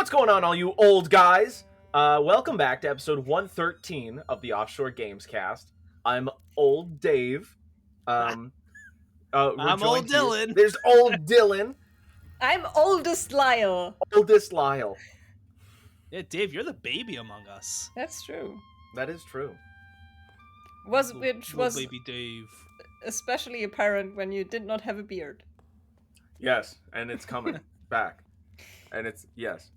What's going on, all you old guys? Welcome back to episode 113 of the Offshore Gamescast. I'm old Dave. I'm Joined old Dylan. There's old Dylan. I'm oldest Lile. Oldest Lile. Yeah, Dave, you're the baby among us. That's true. That is true. Which was baby Dave. especially apparent when you did not have a beard. Yes, and it's coming back. And yes.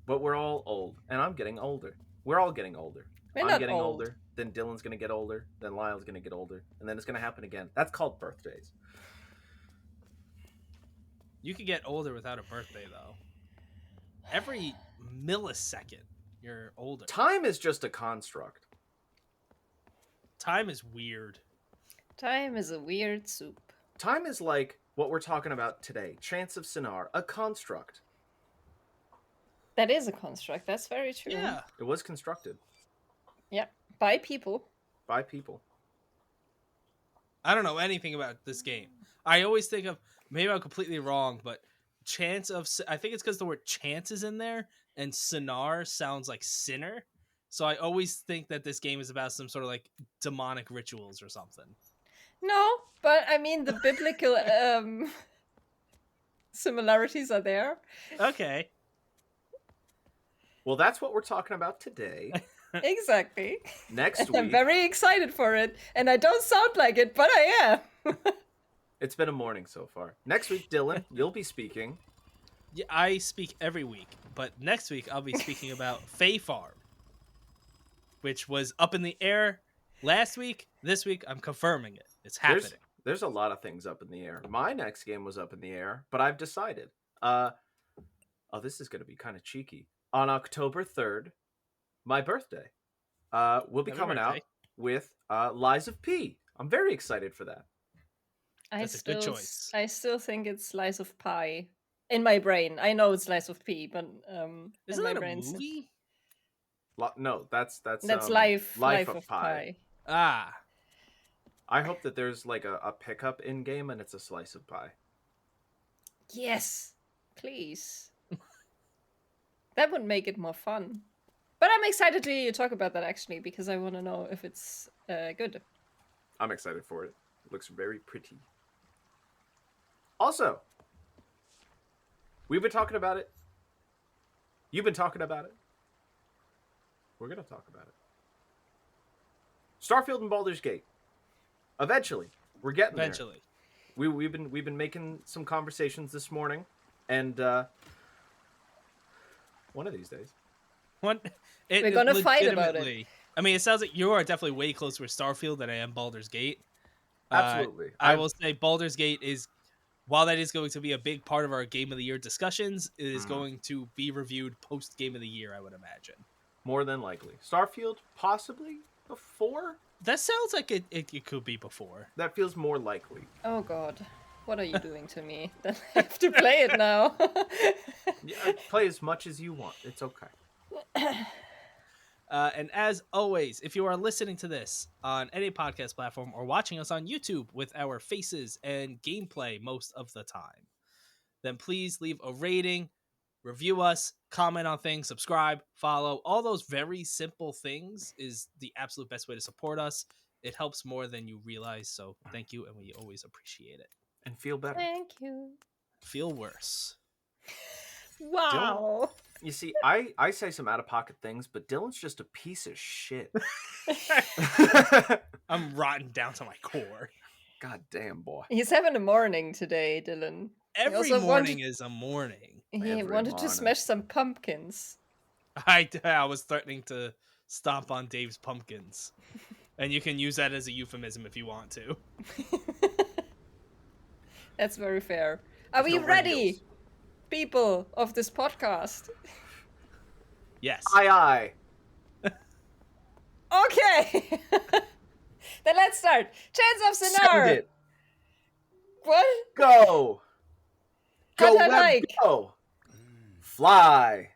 But we're all old, and I'm getting older. We're all getting older. We're I'm not getting old. older, then Dylan's gonna get older, then Lyle's gonna get older, and then it's gonna happen again. That's called birthdays. You could get older without a birthday, though. Every millisecond, you're older. Time is just a construct. Time is weird. Time is a weird soup. Time is like what we're talking about today. Chants of Sennaar, a construct. That is a construct. That's very true. Yeah. It was constructed Yeah. By people. by people. I don't know anything about this game. I always think of, maybe I'm completely wrong, but I think it's because the word chance is in there, and Sennaar sounds like sinner. So I always think that this game is about some sort of like demonic rituals or something. No, but I mean the biblical similarities are there. Okay. Well, that's what we're talking about today. Exactly. Next And week, I'm very excited for it. And I don't sound like it, but I am. it's been a morning so far. Next week, Dylan, you'll be speaking. Yeah, I speak every week, but next week I'll be speaking about Fae Farm, which was up in the air last week. This week I'm confirming it. It's happening. There's a lot of things up in the air. My next game was up in the air, but I've decided. This is going to be kind of cheeky. On October 3rd, my birthday, we'll be Happy coming out birthday. with Lies of P. I'm very excited for that. That's a good choice. I still think it's slice of pie. In my brain. I know it's slice of pea, but Isn't in my that a brain, movie? No, that's life of Pi. pie. Ah, I hope that there's like a pickup in game and it's a slice of pie. Yes, please. That would make it more fun. But I'm excited to hear you talk about that actually, because I want to know if it's good. I'm excited for it. It looks very pretty. Also, we've been talking about it. You've been talking about it. We're going to talk about it. Starfield and Baldur's Gate. Eventually. We're getting there. eventually. We've been making some conversations this morning, and one of these days. We're gonna fight about it. legitimately- I mean, it sounds like you are definitely way closer with Starfield than I am Baldur's Gate. Absolutely. I will say Baldur's Gate is, while that is going to be a big part of our Game of the Year discussions, it is going to be reviewed post Game of the Year, I would imagine. More than likely. Starfield, possibly before? That sounds like it could be before. That feels more likely. Oh god. What are you doing to me? Then I have to play it now. Yeah, play as much as you want. It's okay. And as always, if you are listening to this on any podcast platform or watching us on YouTube with our faces and gameplay most of the time, then please leave a rating, review us, comment on things, subscribe, follow. All those very simple things is the absolute best way to support us. It helps more than you realize, so thank you, and we always appreciate it. And feel better. Thank you. Feel worse. Wow. You see, I say some out-of-pocket things, but Dylan's just a piece of shit. I'm rotten down to my core. God damn, boy. He's having a morning today, Dylan. Every also morning is a morning. He Every wanted to morning. smash some pumpkins. I was threatening to stomp on Dave's pumpkins. And you can use that as a euphemism if you want to. That's very fair. Are we no ready, radials. people of this podcast? Yes. Aye. Okay. Then let's start. Chants of Send Sennaar. it. What? Go. Go, Cut, web, hike. go. Fly.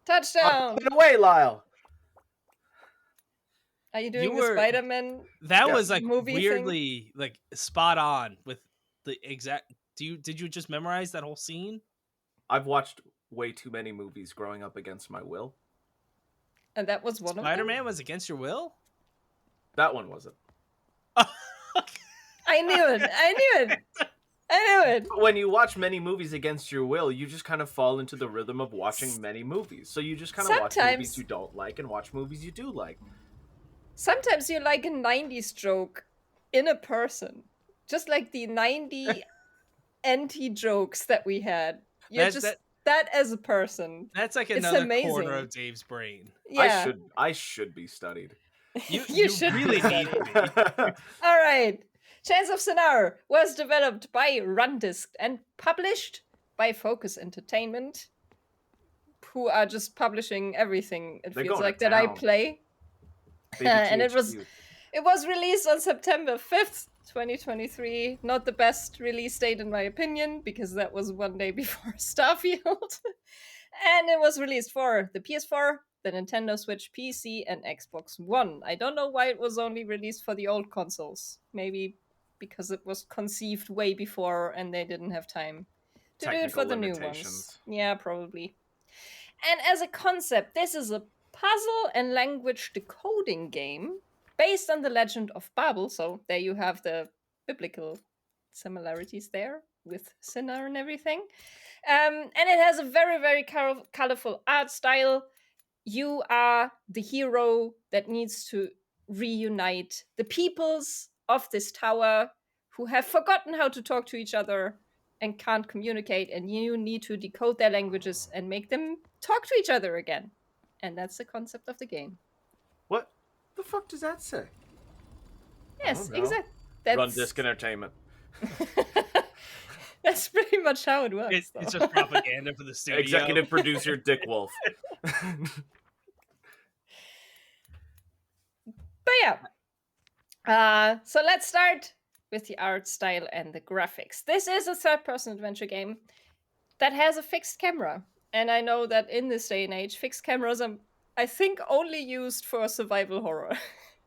Touchdown. Get away, Lyle. Are you doing You the were- Spider-Man? That Yeah. was like Movie thing? weirdly like spot on with the exact. Did you just memorize that whole scene? I've watched way too many movies growing up against my will. And that was one of them? Spider-Man was against your will? That one wasn't. I knew it. But when you watch many movies against your will, you just kind of fall into the rhythm of watching many movies. So you just kind of watch movies you don't like and watch movies you do like. Sometimes you like a 90s joke in a person. Just like the 90 anti-jokes that we had. You're that as a person. That's like another corner of Dave's brain. Yeah. I should be studied. You should really need to be. All right. Chants of Sennaar was developed by Rundisc and published by Focus Entertainment, who are just publishing everything. It feels like that I play. And it was released on September 5th, 2023. Not the best release date in my opinion, because that was one day before Starfield. And it was released for the PS4, the Nintendo Switch, PC, and Xbox One. I don't know why it was only released for the old consoles. Maybe because it was conceived way before and they didn't have time to do it for the new ones. Yeah, probably. And as a concept, this is a puzzle and language decoding game based on the legend of Babel. So there you have the biblical similarities there with Sennaar and everything. And it has a very, very colorful art style. You are the hero that needs to reunite the peoples of this tower who have forgotten how to talk to each other and can't communicate, and you need to decode their languages and make them talk to each other again. And that's the concept of the game. What the fuck does that say? Yes, exactly. Rundisc Entertainment. That's pretty much how it works. It's just propaganda for the studio. Executive producer Dick Wolf. But yeah. So let's start with the art style and the graphics. This is a third-person adventure game that has a fixed camera. And I know that in this day and age, fixed cameras are, I think, only used for survival horror.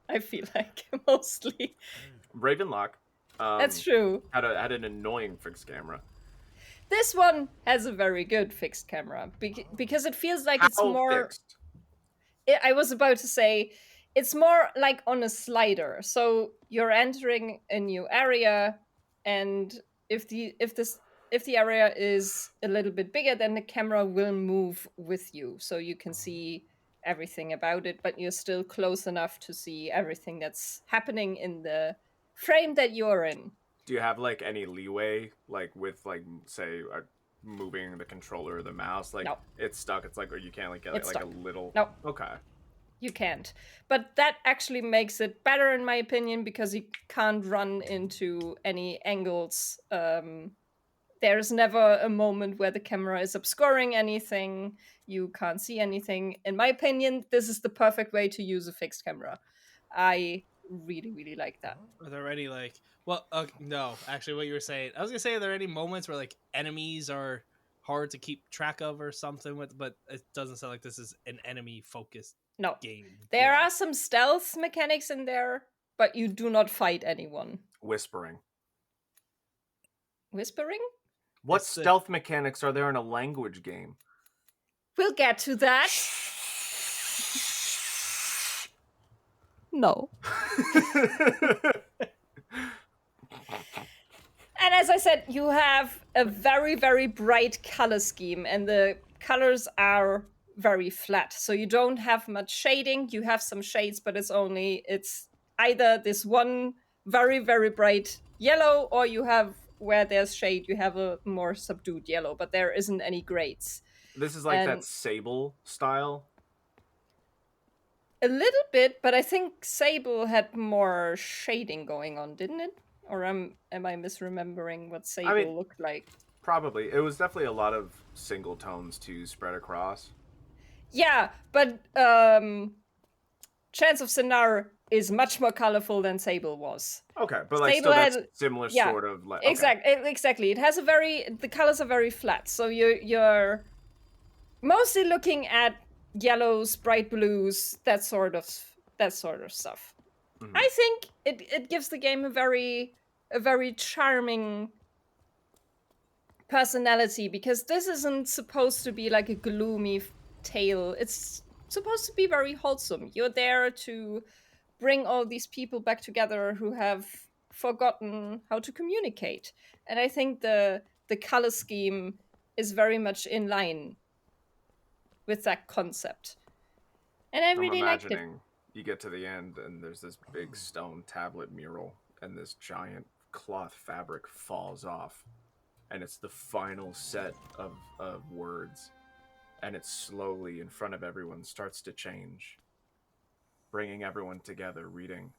I feel like, mostly. Ravenlock. That's true. Had an annoying fixed camera. This one has a very good fixed camera because it feels like it's more fixed. I was about to say it's more like on a slider. So you're entering a new area, and if the area is a little bit bigger, then the camera will move with you, so you can see everything about it, but you're still close enough to see everything that's happening in the frame that you're in. Do you have like any leeway, like with like say moving the controller or the mouse? Like no. It's stuck. It's like, or you can't like get like a little. No. Okay. You can't. But that actually makes it better in my opinion because you can't run into any angles. There's never a moment where the camera is obscuring anything. You can't see anything. In my opinion, this is the perfect way to use a fixed camera. I really, really like that. Are there any like, well, no, actually what you were saying, I was gonna say, are there any moments where like enemies are hard to keep track of or something with, but it doesn't sound like this is an enemy focused game. There are some stealth mechanics in there, but you do not fight anyone. Whispering? What stealth mechanics are there in a language game? We'll get to that. No. And as I said, you have a very, very bright color scheme, and the colors are very flat. So you don't have much shading. You have some shades, but it's either this one very, very bright yellow, or you have, where there's shade, you have a more subdued yellow, but there isn't any grades. This is like that Sable style? A little bit, but I think Sable had more shading going on, didn't it? Or am I misremembering what Sable looked like? Probably. It was definitely a lot of single tones to spread across. Yeah, but Chants of Sennaar is much more colorful than Sable was. Okay, but like Sable still that's similar sort of like okay. Exactly. It has the colors are very flat. So you're mostly looking at yellows, bright blues, that sort of stuff. Mm-hmm. I think it gives the game a very charming personality, because this isn't supposed to be like a gloomy tale. It's supposed to be very wholesome. You're there to bring all these people back together who have forgotten how to communicate. And I think the color scheme is very much in line with that concept. And I I'm really liked it. imagining you get to the end and there's this big stone tablet mural and this giant cloth fabric falls off and it's the final set of words and it slowly in front of everyone starts to change, bringing everyone together, reading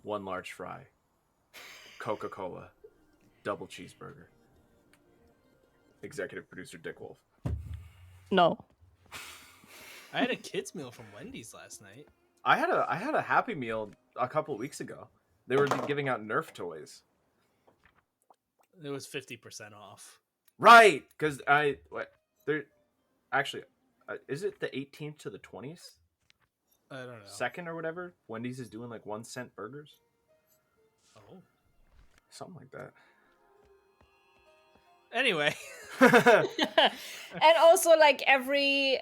one large fry, Coca-Cola, double cheeseburger. Executive producer Dick Wolf. No. I had a kids meal from Wendy's last night. I had a Happy Meal a couple weeks ago. They were giving out Nerf toys. It was 50% off. Right, because they're actually, is it the 18th to the 20th? I don't know. Second or whatever. Wendy's is doing like 1-cent burgers. Oh. Something like that. Anyway. And also like every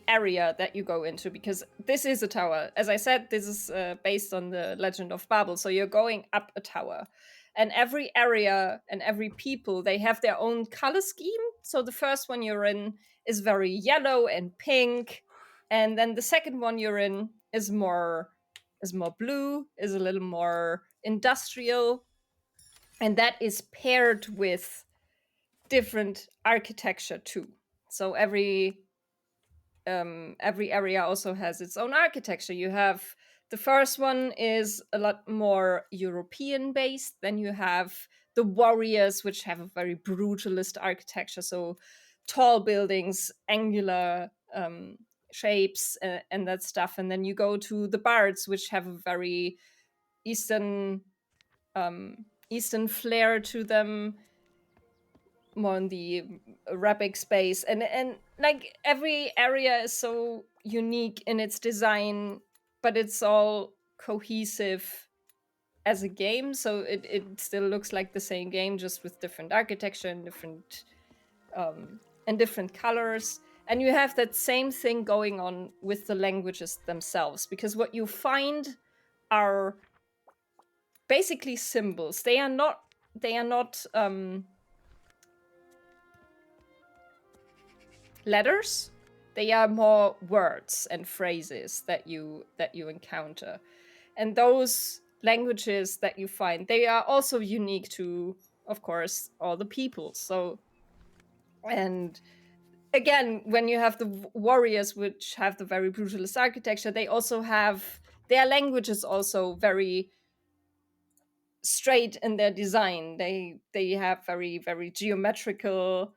area that you go into, because this is a tower. As I said, this is based on the Legend of Babel. So you're going up a tower. And every area and every people, they have their own color scheme. So the first one you're in is very yellow and pink. And then the second one you're in is more blue, is a little more industrial. And that is paired with different architecture too. So every area also has its own architecture. You have the first one is a lot more European based. Then you have the warriors, which have a very brutalist architecture. So tall buildings, angular shapes, and that stuff. And then you go to the bards, which have a very eastern flair to them, more in the Arabic space, and like every area is so unique in its design, but it's all cohesive as a game, so it still looks like the same game, just with different architecture and different colors. And you have that same thing going on with the languages themselves, because what you find are basically symbols. They are not letters. They are more words and phrases that you encounter. And those languages that you find, they are also unique to, of course, all the peoples. So, and again, when you have the warriors, which have the very brutalist architecture, they also have their languages also very straight in their design. They have very, very geometrical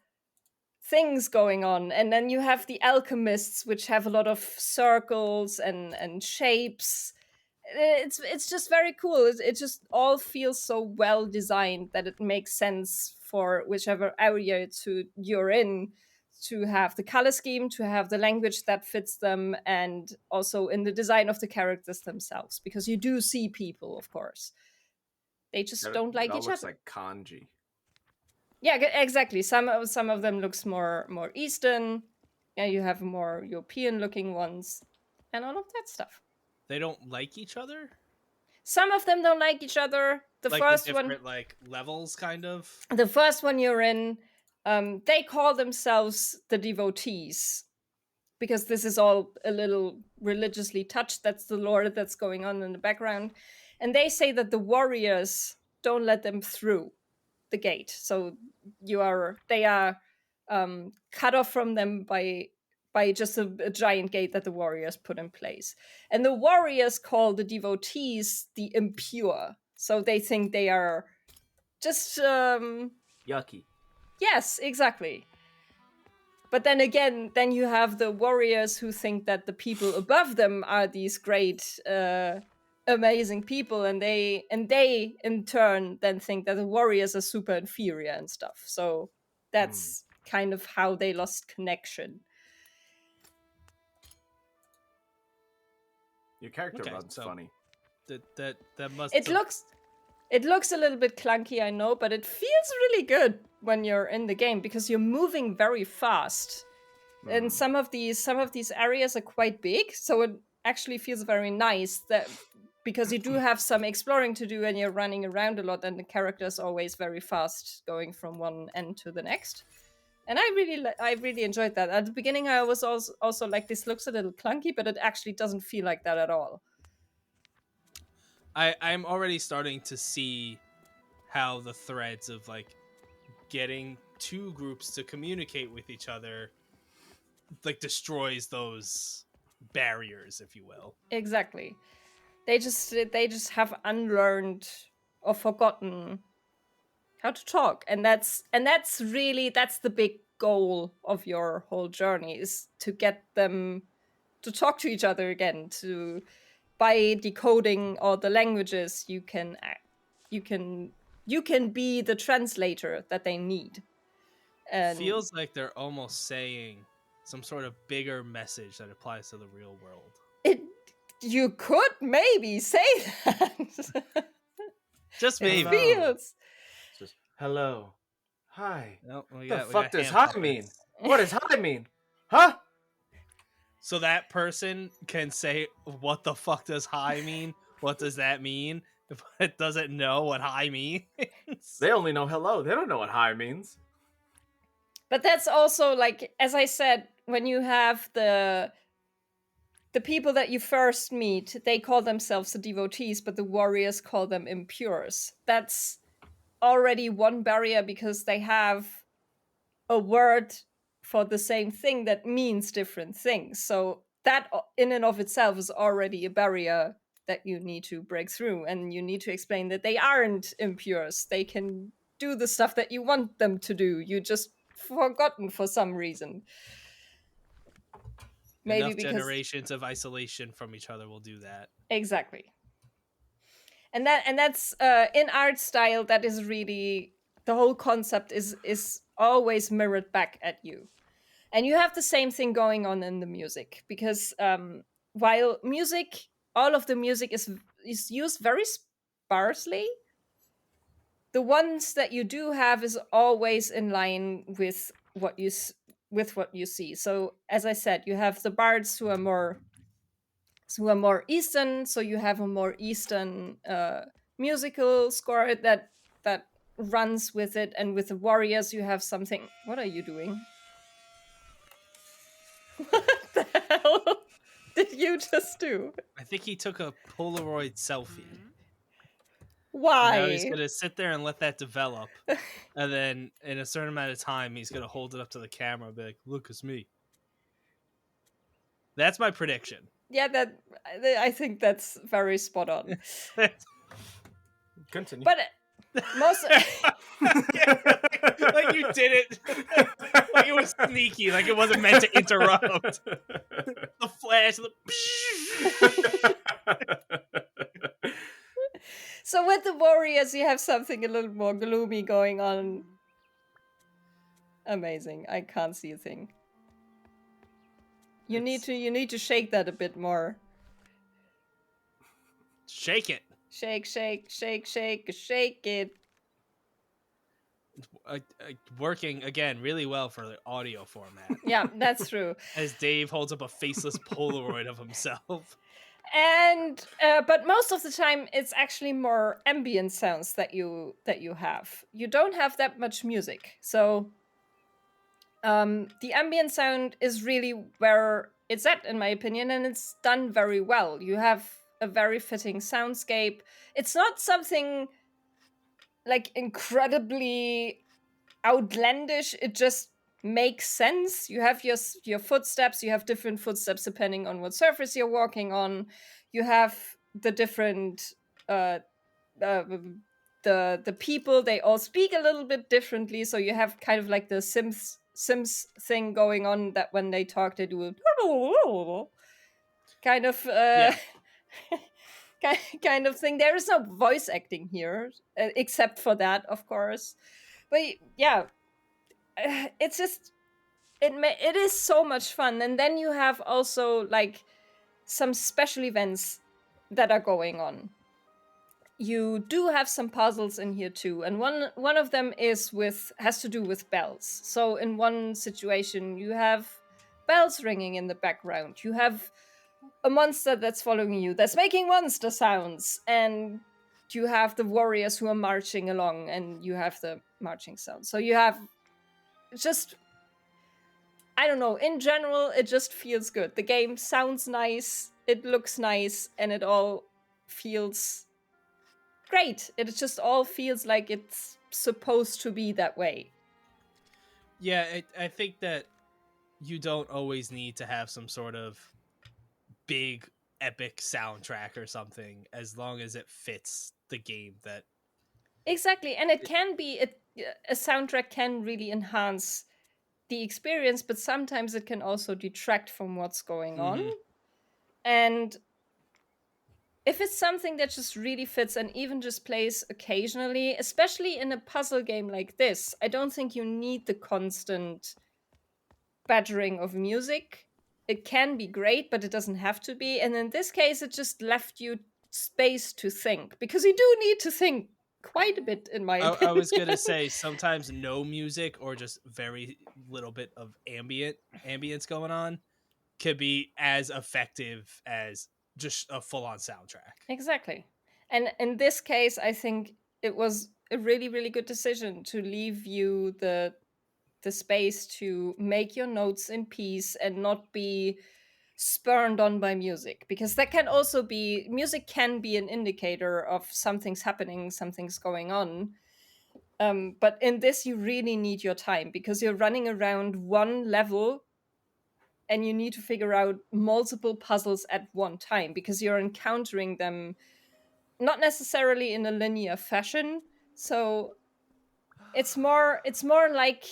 things going on. And then you have the alchemists, which have a lot of circles and shapes. It's just very cool. It just all feels so well designed that it makes sense for whichever area you're in, to have the color scheme, to have the language that fits them, and also in the design of the characters themselves, because you do see people, of course. They just don't like each other. It looks like kanji. Yeah, exactly. Some of them looks more Eastern. Yeah, you have more European looking ones, and all of that stuff. They don't like each other? Some of them don't like each other. The like first the different, one, like levels, kind of. The first one you're in, they call themselves the devotees, because this is all a little religiously touched. That's the lore that's going on in the background, and they say that the warriors don't let them through the gate, so they are cut off from them by just a giant gate that the warriors put in place. And the warriors call the devotees the impure, so they think they are just yucky. Yes, exactly. But then again, then you have the warriors who think that the people above them are these great amazing people, and they in turn then think that the warriors are super inferior and stuff. So that's kind of how they lost connection. Your character runs funny. That must. It looks It looks a little bit clunky, I know, but it feels really good when you're in the game because you're moving very fast. And some of these areas are quite big, so it actually feels very nice that because you do have some exploring to do and you're running around a lot, and the character is always very fast going from one end to the next. And I really enjoyed that. At the beginning, I was also like, this looks a little clunky, but it actually doesn't feel like that at all. I'm already starting to see how the threads of like getting two groups to communicate with each other like destroys those barriers, if you will. Exactly. They just have unlearned or forgotten how to talk, and that's the big goal of your whole journey, is to get them to talk to each other again. To by decoding all the languages, you can be the translator that they need. And feels like they're almost saying some sort of bigger message that applies to the real world. You could maybe say that. Just maybe. It feels. Just hello, hi. No, The fuck does hi mean? What does hi mean? Huh? So that person can say, "What the fuck does hi mean? What does that mean?" But it doesn't know what hi means. They only know hello. They don't know what hi means. But that's also, like, as I said, when you have the people that you first meet, they call themselves the devotees, but the warriors call them impures. That's already one barrier because they have a word for the same thing that means different things. So that in and of itself is already a barrier that you need to break through, and you need to explain that they aren't impures. They can do the stuff that you want them to do. You just forgotten for some reason. Maybe enough generations of isolation from each other will do that. Exactly. And that's in art style, that is really the whole concept is always mirrored back at you. And you have the same thing going on in the music, because while all of the music is used very sparsely, the ones that you do have is always in line with what you see. So as I said, you have the bards who are more Eastern, so you have a more Eastern musical score that runs with it, and with the warriors you have something. What are you doing? What the hell did you just do? I think he took a Polaroid selfie. Why? Now he's gonna sit there and let that develop, and then in a certain amount of time he's gonna hold it up to the camera and be like, "Look, it's me." That's my prediction. Yeah, I think that's very spot on. Continue. But most like you did it, like it was sneaky, like it wasn't meant to interrupt. The flash. So with the warriors, you have something a little more gloomy going on. Amazing! I can't see a thing. You need to shake that a bit more. Shake it. Shake it. Working again really well for the audio format. Yeah, that's true. As Dave holds up a faceless Polaroid of himself. And but most of the time it's actually more ambient sounds that you have. You don't have that much music. So the ambient sound is really where it's at, in my opinion, and it's done very well. You have a very fitting soundscape. It's not something like incredibly outlandish. It just makes sense. You have your footsteps. You have different footsteps depending on what surface you're walking on. You have the different the people. They all speak a little bit differently. So you have kind of like the Sims thing going on, that when they talk, they do a kind of kind of thing. There is no voice acting here, except for that, of course. But yeah, it's just it is so much fun. And then you have also like some special events that are going on. you do have some puzzles in here too, and one of them has to do with bells. So in one situation, you have bells ringing in the background. You have a monster that's following you, that's making monster sounds, and you have the warriors who are marching along, and you have the marching sound. So you have just, I don't know, in general, it just feels good. The game sounds nice, it looks nice, and it all feels great. It just all feels like it's supposed to be that way. Yeah, I think that you don't always need to have some sort of big epic soundtrack or something, as long as it fits the game. That exactly, and it can be a soundtrack can really enhance the experience, but sometimes it can also detract from what's going on. And if it's something that just really fits and even just plays occasionally, especially in a puzzle game like this, I don't think you need the constant badgering of music. It can be great, but it doesn't have to be. And in this case, it just left you space to think, because you do need to think quite a bit, in my opinion. I was gonna say, sometimes no music or just very little bit of ambience going on could be as effective as just a full-on soundtrack. Exactly. And in this case, I think it was a really, really good decision to leave you the space to make your notes in peace and not be spurned on by music, because that can also be, music can be an indicator of something's happening, something's going on. But in this, you really need your time, because you're running around one level and you need to figure out multiple puzzles at one time, because you're encountering them not necessarily in a linear fashion. So it's more like,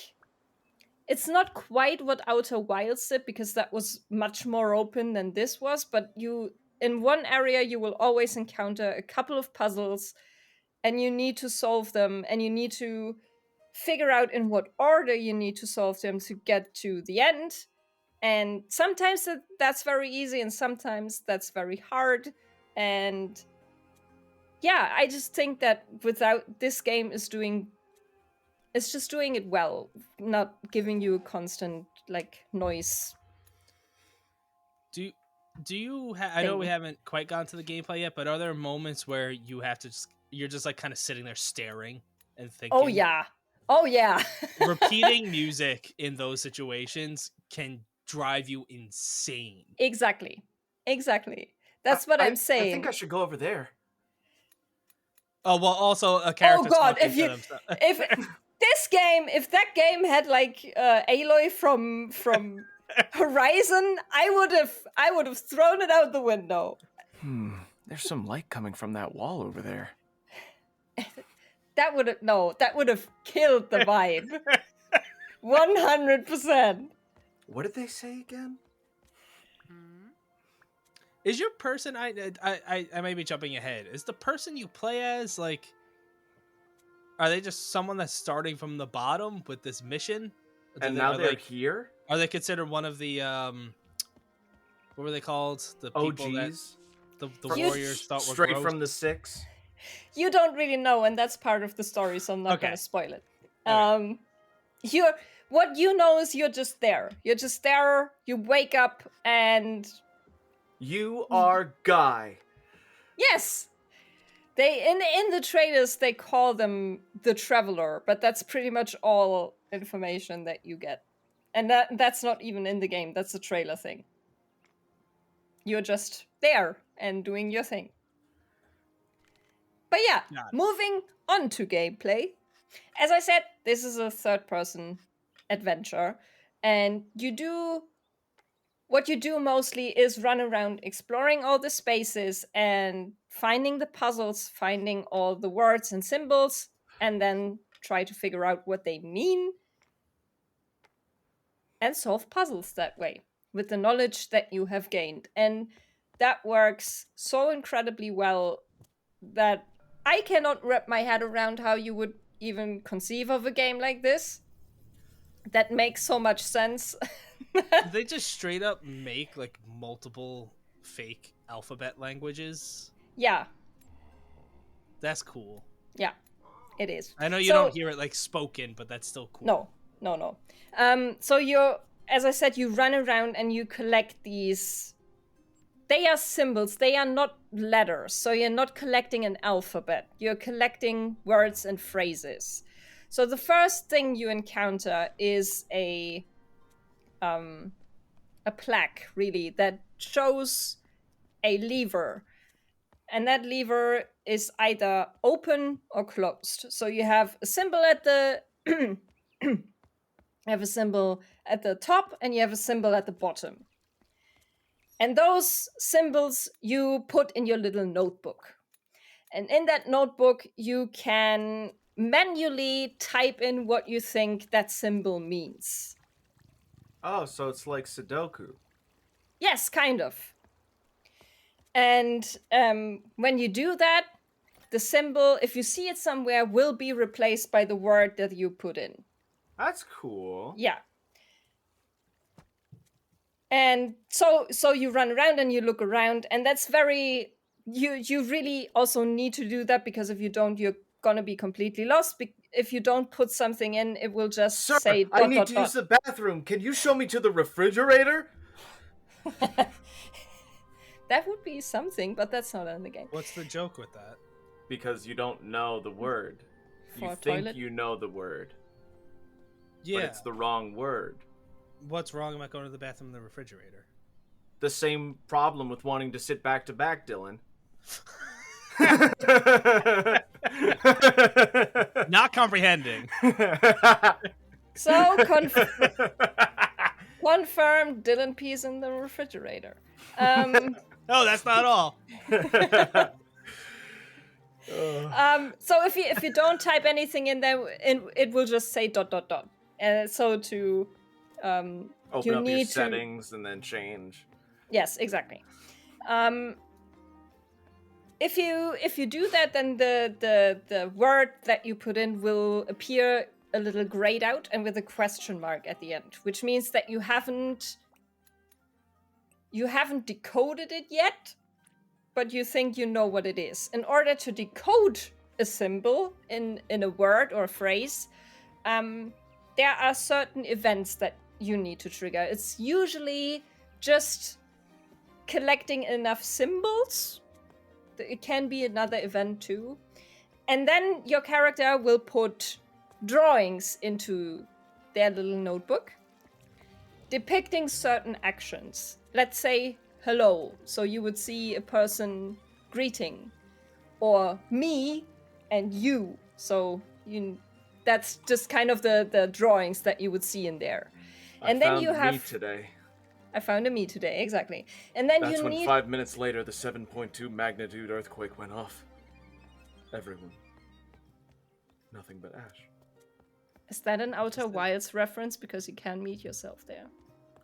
it's not quite what Outer Wilds did, because that was much more open than this was, but you, in one area, you will always encounter a couple of puzzles, and you need to solve them, and you need to figure out in what order you need to solve them to get to the end. And sometimes that's very easy, and sometimes that's very hard. And yeah, I just think that without, this game is doing, it's just doing it well, not giving you a constant like noise. Do you I know we haven't quite gone to the gameplay yet, but are there moments where you have to you're just like kind of sitting there staring and thinking? Oh yeah. Repeating music in those situations can drive you insane. Exactly. That's what I'm saying. I think I should go over there. Oh, well, also a character. Oh god, if that game had like Aloy from Horizon, I would have thrown it out the window. There's some light coming from that wall over there. That would have killed the vibe. 100%. What did they say again? Is your person, I may be jumping ahead, is the person you play as, like, are they just someone that's starting from the bottom with this mission? And now they're here? Are they considered one of the, what were they called? The people OGs? The warriors thought were straight gross? from the 6? You don't really know, and that's part of the story, so I'm not going to spoil it. Okay. What you know is you're just there. You're just there, you wake up, and... You are Guy. Yes! They in the trailers, they call them the Traveler, but that's pretty much all information that you get. And that's not even in the game, that's a trailer thing. You're just there and doing your thing. But yeah, moving on to gameplay. As I said, this is a third-person adventure, and what you do mostly is run around exploring all the spaces and finding the puzzles, finding all the words and symbols, and then try to figure out what they mean and solve puzzles that way with the knowledge that you have gained. And that works so incredibly well that I cannot wrap my head around how you would even conceive of a game like this that makes so much sense. They just straight up make like multiple fake alphabet languages. Yeah. That's cool. Yeah, it is. I know you don't hear it like spoken, but that's still cool. No. So as I said, you run around and you collect these. They are symbols. They are not letters. So you're not collecting an alphabet. You're collecting words and phrases. So the first thing you encounter is a plaque, really, that shows a lever. And that lever is either open or closed. So you have a symbol at the you have a symbol at the top and you have a symbol at the bottom. And those symbols you put in your little notebook. And in that notebook, you can manually type in what you think that symbol means. Oh, so it's like Sudoku. Yes, kind of. And when you do that, the symbol, if you see it somewhere, will be replaced by the word that you put in. That's cool. Yeah. And so you run around and you look around, and that's very... You really also need to do that, because if you don't, you're gonna be completely lost. If you don't put something in, it will just say... I need to use the bathroom. Can you show me to the refrigerator? That would be something, but that's not in the game. What's the joke with that? Because you don't know the word. You think toilet? you know the word. Yeah. But it's the wrong word. What's wrong about going to the bathroom in the refrigerator? The same problem with wanting to sit back to back, Dylan. Not comprehending. So confirmed, Dylan pees in the refrigerator. No, that's not all. So if you don't type anything in there, it will just say ... And so to open you up need your to... settings and then change. Yes, exactly. If you do that, then the word that you put in will appear a little grayed out and with a question mark at the end, which means that you haven't decoded it yet, but you think you know what it is. In order to decode a symbol in a word or a phrase, there are certain events that you need to trigger. It's usually just collecting enough symbols. It can be another event too. And then your character will put drawings into their little notebook depicting certain actions. Let's say hello. So you would see a person greeting, or me and you. So that's just kind of the drawings that you would see in there. And then you have me today. I found a me today, exactly. And then That's you when need 5 minutes later the 7.2 magnitude earthquake went off. Everyone. Nothing but ash. Is that an Outer Wilds reference? Because you can meet yourself there.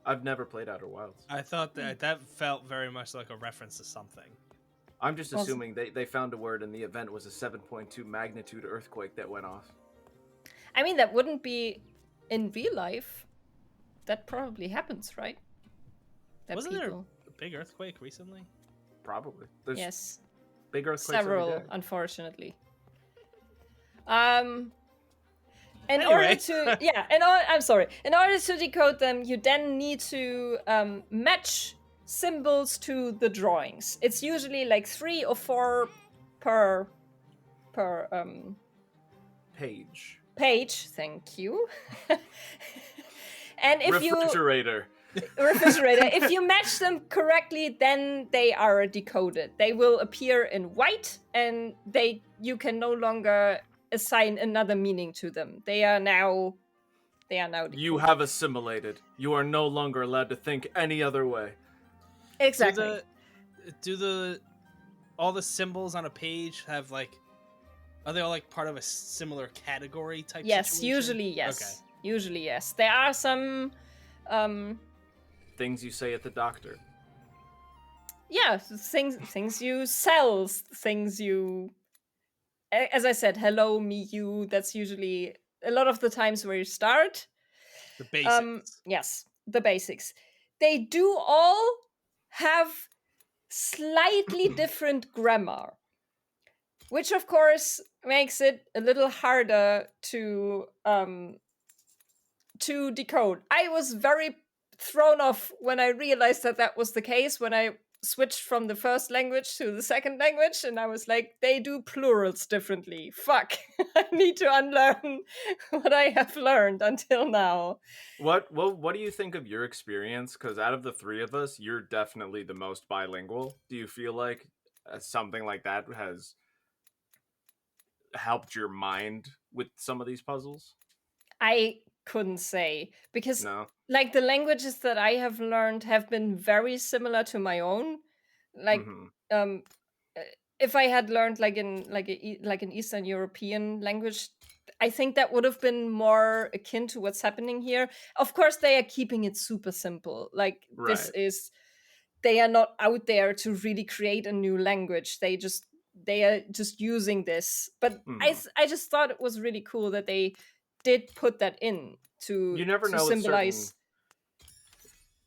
I've never played Outer Wilds. I thought that felt very much like a reference to something. I'm just assuming they found a word and the event was a 7.2 magnitude earthquake that went off. I mean, that wouldn't be in real life. That probably happens, right? Wasn't there a big earthquake recently? Probably. There's yes. Big earthquakes Several, every day. Unfortunately. In Anyway. order to in order to decode them, you then need to match symbols to the drawings. It's usually like 3 or 4 per page. Thank you. And if refrigerator. If you match them correctly, then they are decoded. They will appear in white, and you can no longer assign another meaning to them. They are now decoded. You have assimilated. You are no longer allowed to think any other way. Exactly. Do all the symbols on a page have are they all part of a similar category type situation? Usually yes. Okay. Usually yes. There are some things you say at the doctor. Yeah, things you sell, things you... As I said, hello, me, you, that's usually a lot of the times where you start. The basics. Yes, the basics. They do all have slightly different grammar. which of course makes it a little harder to decode. I was very thrown off when I realized that that was the case, when I switched from the first language to the second language, and I was like, they do plurals differently. Fuck. I need to unlearn what I have learned until now. What do you think of your experience? Because out of the three of us, you're definitely the most bilingual. Do you feel like something like that has helped your mind with some of these puzzles? I couldn't say, because No. like the languages that I have learned have been very similar to my own. Like uh, if I had learned like in like an Eastern European language, I think that would have been more akin to what's happening here. Of course, they are keeping it super simple. Like this is, they are not out there to really create a new language. They are just using this. But I just thought it was really cool that they did put that in to you never know symbolize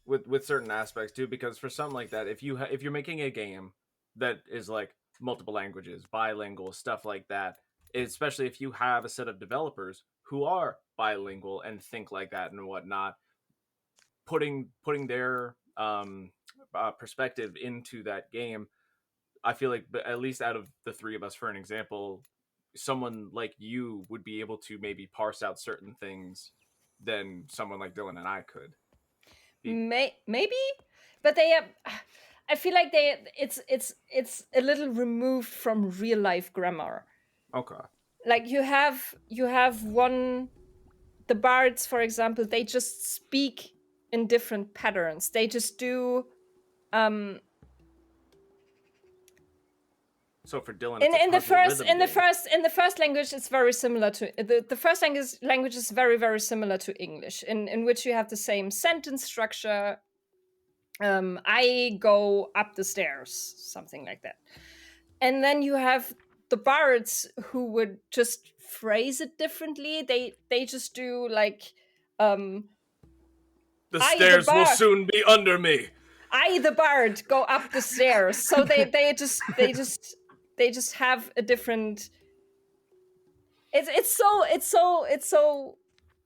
with certain aspects too, because for something like that, if you're making a game that is like multiple languages, bilingual, stuff like that, especially if you have a set of developers who are bilingual and think like that and whatnot, putting their perspective into that game, I feel like, at least out of the three of us, for an example, someone like you would be able to maybe parse out certain things than someone like Dylan and I could. Maybe, but they have. I feel like it's a little removed from real life grammar. Okay. Like you have the bards, for example, they just speak in different patterns. They just do. So for Dylan, in the first language, it's very similar to the first language is very, very similar to English, in which you have the same sentence structure. I go up the stairs, something like that. And then you have the bards who would just phrase it differently. They just do like the stairs will soon be under me. I, the bard, go up the stairs. So they just have a different. It's so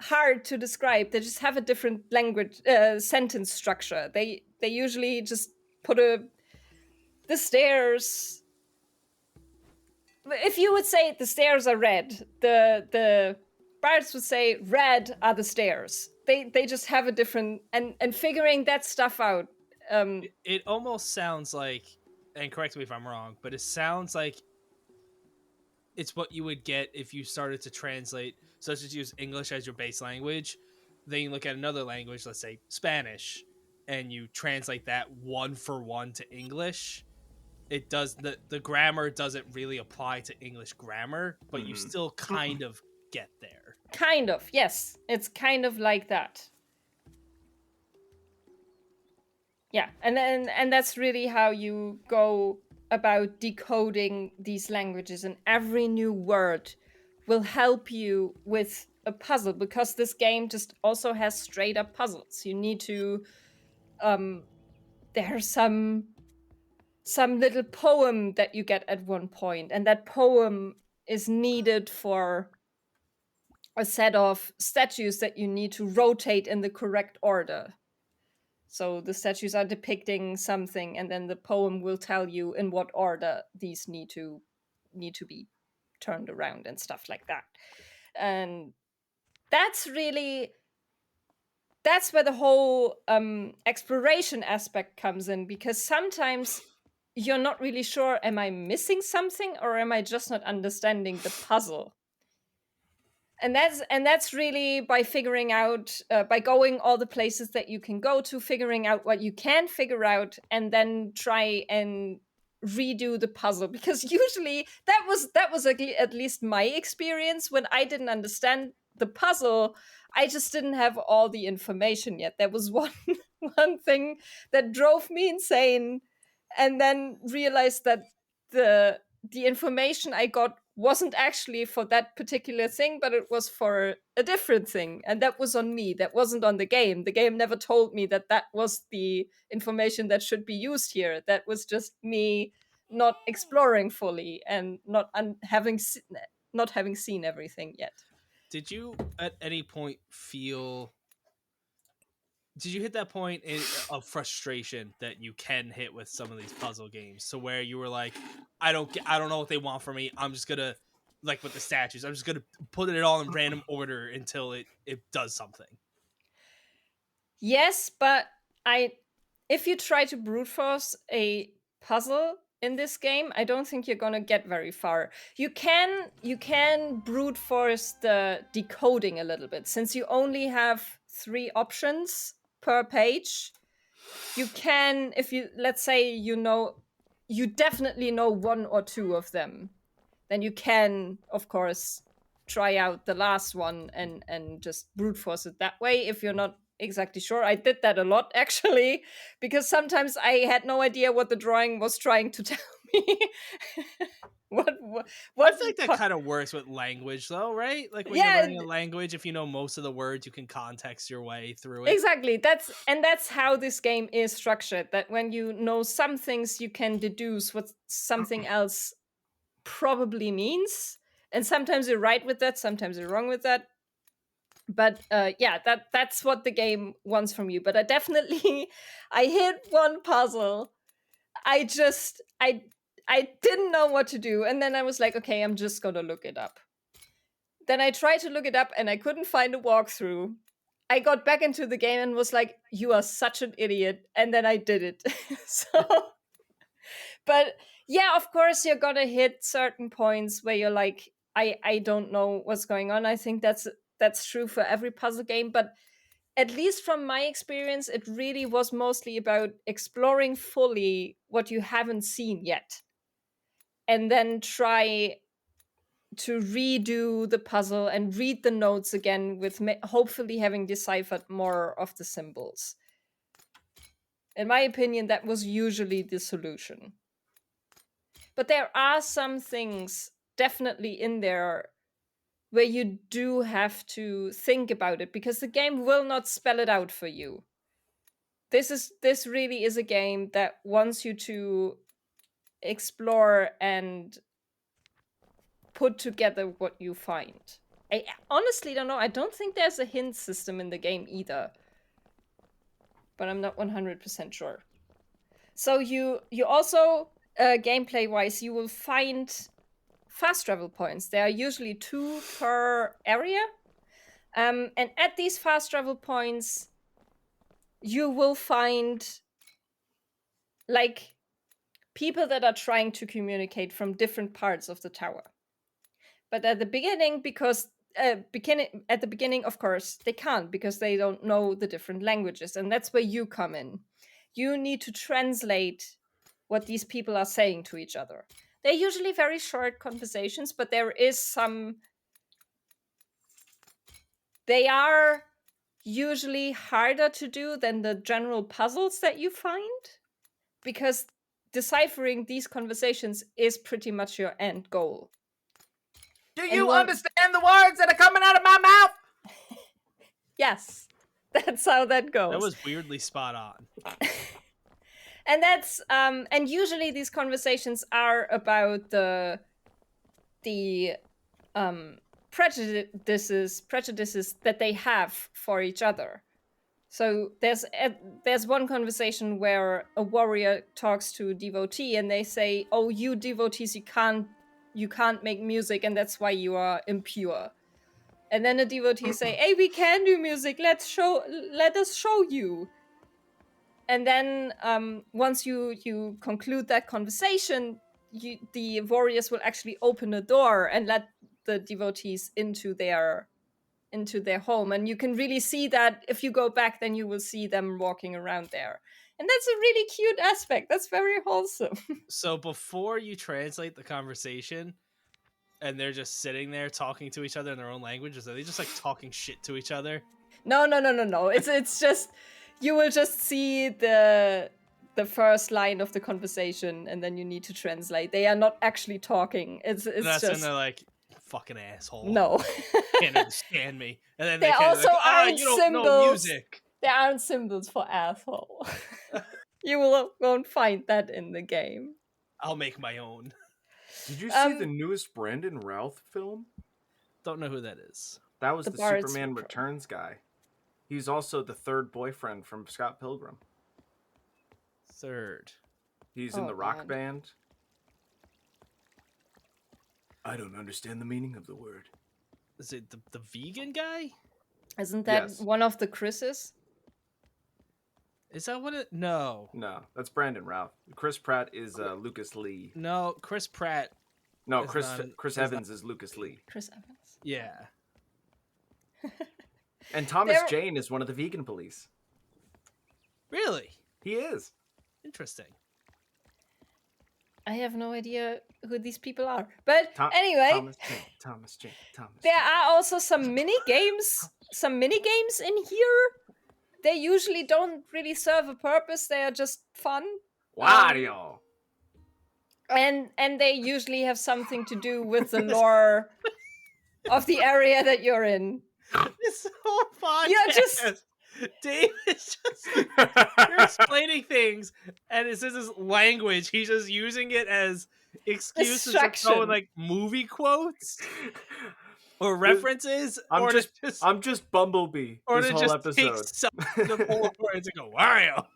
hard to describe. They just have a different language sentence structure. They usually just put the stairs. If you would say the stairs are red, the bards would say red are the stairs. They just have a different, and figuring that stuff out. It almost sounds like, and correct me if I'm wrong, but it sounds like it's what you would get if you started to translate, such as use English as your base language. Then you look at another language, let's say Spanish, and you translate that one for one to English. It does, the grammar doesn't really apply to English grammar, but you still kind of get there. Kind of, yes. It's kind of like that. Yeah, and that's really how you go about decoding these languages, and every new word will help you with a puzzle, because this game just also has straight up puzzles. You need to there's some little poem that you get at one point, and that poem is needed for a set of statues that you need to rotate in the correct order. So the statues are depicting something, and then the poem will tell you in what order these need to be turned around and stuff like that. And that's where the whole exploration aspect comes in, because sometimes you're not really sure, am I missing something or am I just not understanding the puzzle? And that's really by figuring out, by going all the places that you can go to, figuring out what you can figure out, and then try and redo the puzzle. Because usually that was at least my experience. When I didn't understand the puzzle, I just didn't have all the information yet. There was one thing that drove me insane, and then realized that the information I got wasn't actually for that particular thing, but it was for a different thing. And that was on me. That wasn't on the game. The game never told me that that was the information that should be used here. That was just me not exploring fully and not having seen everything yet. Did you at any point feel? Did you hit that point of frustration that you can hit with some of these puzzle games, to where you were like, I don't know what they want from me. I'm just gonna, like with the statues, I'm just gonna put it all in random order until it does something. Yes, but if you try to brute force a puzzle in this game, I don't think you're gonna get very far. You can brute force the decoding a little bit, since you only have 3 options per page. You can, if you, let's say, you definitely know 1 or 2 of them, then you can, of course, try out the last one and just brute force it that way if you're not exactly sure. I did that a lot, actually, because sometimes I had no idea what the drawing was trying to tell me. I think that kind of works with language, though, right? Like when you're learning a language, if you know most of the words, you can context your way through it. Exactly. That's how this game is structured. That when you know some things, you can deduce what something else probably means. And sometimes you're right with that, sometimes you're wrong with that. But yeah, that's what the game wants from you. But I hit one puzzle. I didn't know what to do, and then I was like, okay, I'm just gonna look it up. Then I tried to look it up, and I couldn't find a walkthrough. I got back into the game and was like, you are such an idiot, and then I did it. But yeah, of course, you're gonna hit certain points where you're like, I don't know what's going on. I think that's true for every puzzle game, but at least from my experience, it really was mostly about exploring fully what you haven't seen yet, and then try to redo the puzzle and read the notes again, with hopefully having deciphered more of the symbols. In my opinion, that was usually the solution. But there are some things definitely in there where you do have to think about it, because the game will not spell it out for you. This really is a game that wants you to explore and put together what you find. I honestly don't know. I don't think there's a hint system in the game either, but I'm not 100% sure. So you also, gameplay wise, you will find fast travel points. There are usually 2 per area, and at these fast travel points, you will find like people that are trying to communicate from different parts of the tower. But at the beginning, of course, they can't, because they don't know the different languages, and that's where you come in. You need to translate what these people are saying to each other. They're usually very short conversations, but there is some. They are usually harder to do than the general puzzles that you find, because deciphering these conversations is pretty much your end goal. Do you understand the words that are coming out of my mouth? Yes, that's how that goes. That was weirdly spot on. And that's and usually these conversations are about the prejudices that they have for each other. So there's one conversation where a warrior talks to a devotee, and they say, "Oh, you devotees, you can't make music, and that's why you are impure." And then the devotees say, "Hey, we can do music. Let us show you." And then once you conclude that conversation, the warriors will actually open a door and let the devotees into their home. And you can really see that if you go back, then you will see them walking around there. And that's a really cute aspect. That's very wholesome. So before you translate the conversation, and they're just sitting there talking to each other in their own languages, are they just like talking shit to each other? No. It's just, you will just see the first line of the conversation, and then you need to translate. They are not actually talking. It's that's just when they're like, fucking asshole. No. Can't understand me. And then they also like, aren't you don't symbols. Know music. There aren't symbols for asshole. You won't find that in the game. I'll make my own. Did you see the newest Brandon Routh film? Don't know who that is. That was the Superman Returns guy. He's also the third boyfriend from Scott Pilgrim. Third. He's in the rock band. I don't understand the meaning of the word. Is it the vegan guy? Isn't that one of the Chris's? Is that what it? No. No, that's Brandon Routh. Chris Pratt is Lucas Lee. No, Chris Pratt. No, Chris Evans is Lucas Lee. Chris Evans. Yeah. And Thomas Jane is one of the vegan police. Really? He is. Interesting. I have no idea who these people are. But anyway. Thomas Jane. There are also some mini games. Some mini games in here. They usually don't really serve a purpose. They are just fun. Wario. And they usually have something to do with the lore of the area that you're in. It's so fun. You're just Dave is just you're explaining things, and it's his language. He's just using it as excuses for throwing like movie quotes or references. I'm just Bumblebee. Or this to whole just episode. take something to pull words and go Wario.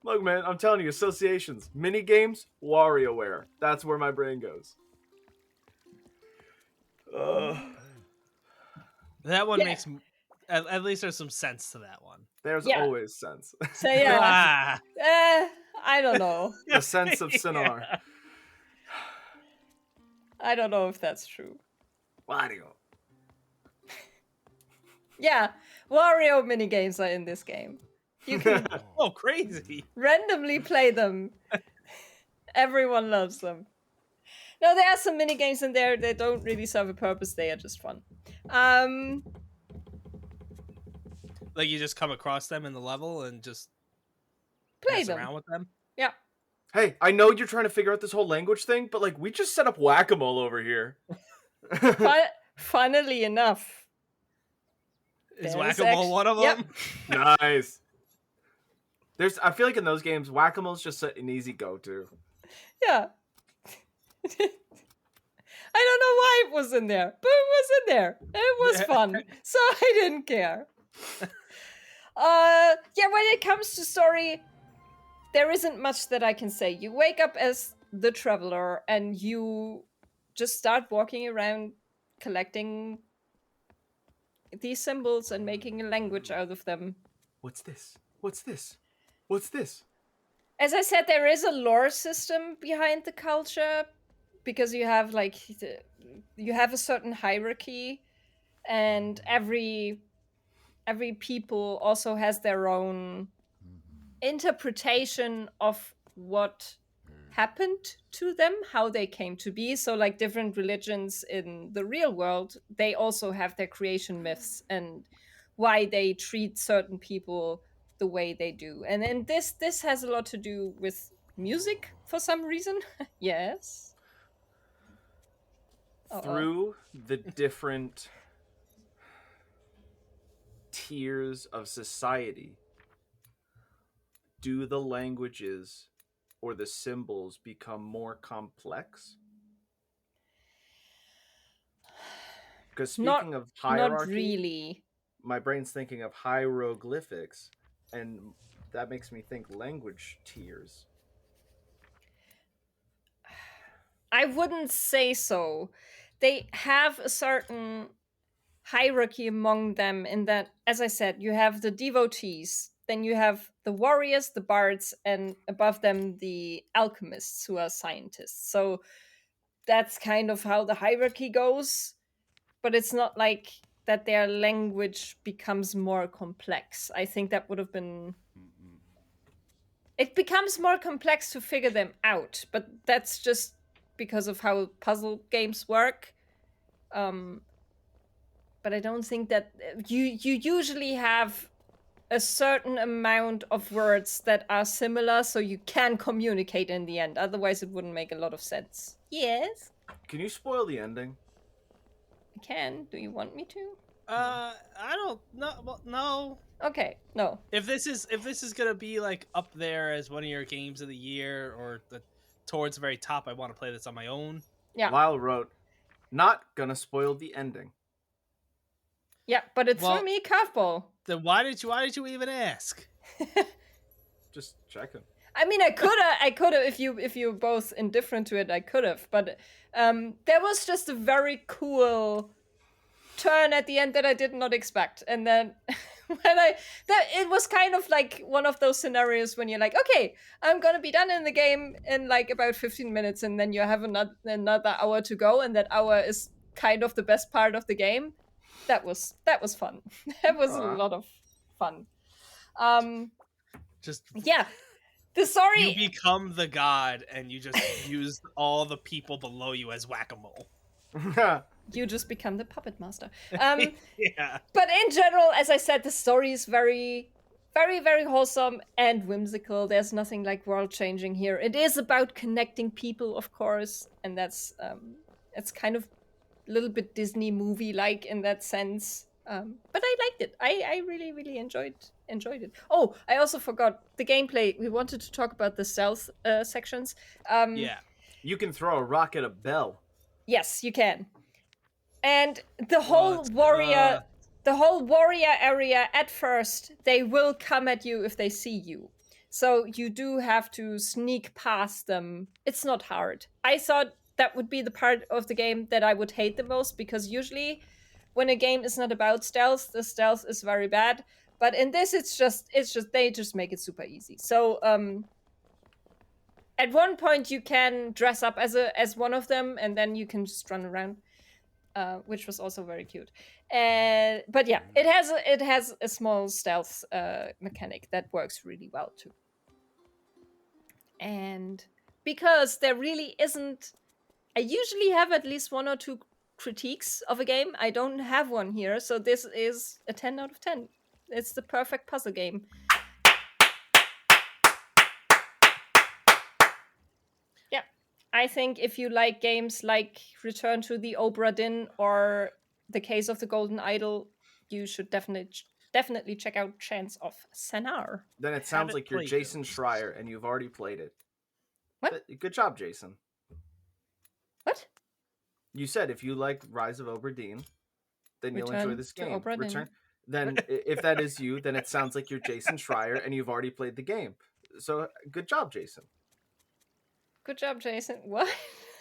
Look, man, I'm telling you, associations, mini games, WarioWare. That's where my brain goes. That one makes at least there's some sense to that one. There's always sense. So yeah, I don't know. The sense of Sennaar. I don't know if that's true. Wario. Yeah, Wario minigames are in this game. You can crazy. randomly play them. Everyone loves them. No, there are some minigames in there. They don't really serve a purpose. They are just fun. Like you just come across them in the level and just play them around with them. Yeah. Hey, I know you're trying to figure out this whole language thing, but like we just set up whack-a-mole over here. Funnily enough, is whack-a-mole one of them? Yep. Nice. I feel like in those games, whack-a-mole's just an easy go-to. Yeah. I don't know why it was in there, but it was in there. It was fun, so I didn't care. When it comes to story, there isn't much that I can say. You wake up as the traveler and you just start walking around collecting these symbols and making a language out of them. What's this? What's this? What's this? As I said, there is a lore system behind the culture because you have you have a certain hierarchy, and every people also has their own interpretation of what happened to them, how they came to be. So like different religions in the real world, they also have their creation myths and why they treat certain people the way they do. And then this has a lot to do with music for some reason. Yes. Through the different tiers of society, do the languages or the symbols become more complex? Because speaking of hierarchy, not really. My brain's thinking of hieroglyphics, and that makes me think language tiers. I wouldn't say so. They have a certain hierarchy among them in that, as I said, you have the devotees, then you have the warriors, the bards, and above them the alchemists, who are scientists. So that's kind of how the hierarchy goes, but it's not like that their language becomes more complex. I think that would have been... It becomes more complex to figure them out, but that's just because of how puzzle games work. But I don't think that... You usually have a certain amount of words that are similar, so you can communicate in the end. Otherwise, it wouldn't make a lot of sense. Yes? Can you spoil the ending? I can. Do you want me to? I don't know. Well, no. Okay, no. If this is gonna be like up there as one of your games of the year or towards the very top, I want to play this on my own. Yeah. Lyle wrote, "Not gonna spoil the ending." Yeah, but it threw me a curveball. Then why did you even ask? Just checking. I mean, I could have. If you're both indifferent to it, I could have. But there was just a very cool turn at the end that I did not expect. And then it was kind of like one of those scenarios when you're like, okay, I'm gonna be done in the game in like about 15 minutes, and then you have another hour to go, and that hour is kind of the best part of the game. That was fun. That was a lot of fun. Just yeah. The story. You become the god, and you just use all the people below you as whack-a-mole. You just become the puppet master. Yeah. But in general, as I said, the story is very, very, very wholesome and whimsical. There's nothing like world-changing here. It is about connecting people, of course, and that's it's kind of a little bit Disney movie-like in that sense. But I liked it. I really, really enjoyed it. Oh, I also forgot the gameplay. We wanted to talk about the stealth sections. Yeah. You can throw a rock at a bell. Yes, you can. And the whole warrior area, at first, they will come at you if they see you. So you do have to sneak past them. It's not hard. I thought that would be the part of the game that I would hate the most, because usually when a game is not about stealth, the stealth is very bad. But in this, it's just they just make it super easy. So at one point you can dress up as one of them, and then you can just run around, which was also very cute. But yeah, it has a small stealth mechanic that works really well too. And because there really isn't, I usually have at least 1 or 2 critiques of a game. I don't have one here, so this is a 10 out of 10. It's the perfect puzzle game. Yeah, I think if you like games like Return to the Obra Dinn or The Case of the Golden Idol, you should definitely check out Chants of Sennaar. Then it sounds like you're Jason Schreier and you've already played it. What? Good job, Jason. What? You said if you like Rise of Obra Dinn, then you'll enjoy this game. Then if that is you, then it sounds like you're Jason Schreier and you've already played the game. So good job, Jason. Good job, Jason. What?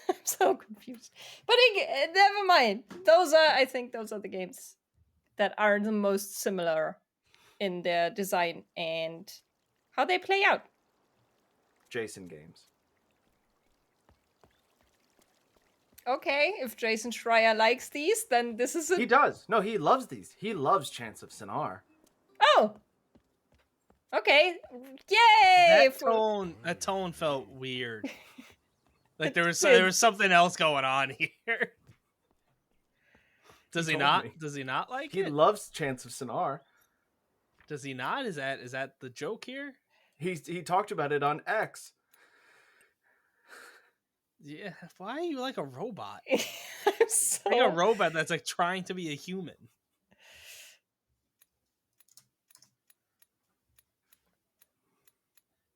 I'm so confused. But never mind. I think those are the games that are the most similar in their design and how they play out. Jason games. Okay, if Jason Schreier likes these, then this is He does. No, he loves these. He loves Chants of Sennaar. Oh! Okay. Yay! That tone felt weird. Like there was something else going on here. Does he not? Me. Does he not like it? He loves Chants of Sennaar. Does he not? Is that the joke here? He talked about it on X. Yeah, why are you like a robot? So... Like a robot that's like trying to be a human.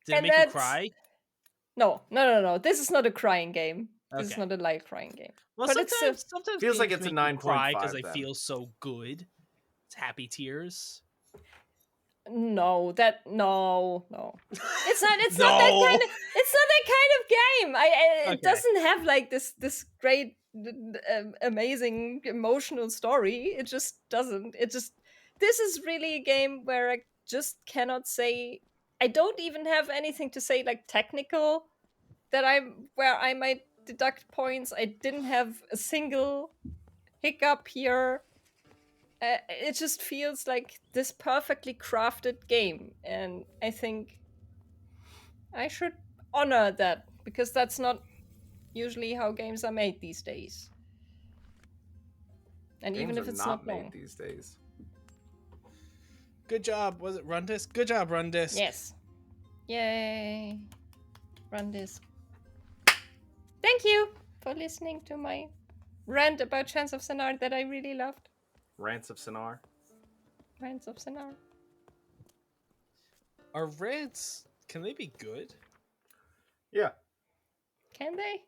Did it make you cry? No. This is not a crying game. This is not a live crying game. Well, but sometimes feels like it's a 9.5. Cry because I feel so good. It's happy tears. No. It's not that kind of game. It doesn't have like this great amazing emotional story. It just doesn't. This is really a game where I just cannot say. I don't even have anything to say like technical where I might deduct points. I didn't have a single hiccup here. It just feels like this perfectly crafted game, and I think I should honor that, because that's not usually how games are made these days. And games even if it's not made long these days. Good job. Was it Rundisc? Good job, Rundisc. Yes. Yay. Rundisc. Thank you for listening to my rant about Chants of Sennaar that I really loved. Rants of Sennaar. Rants of Sennaar. Are rants, can they be good? Yeah. Can they?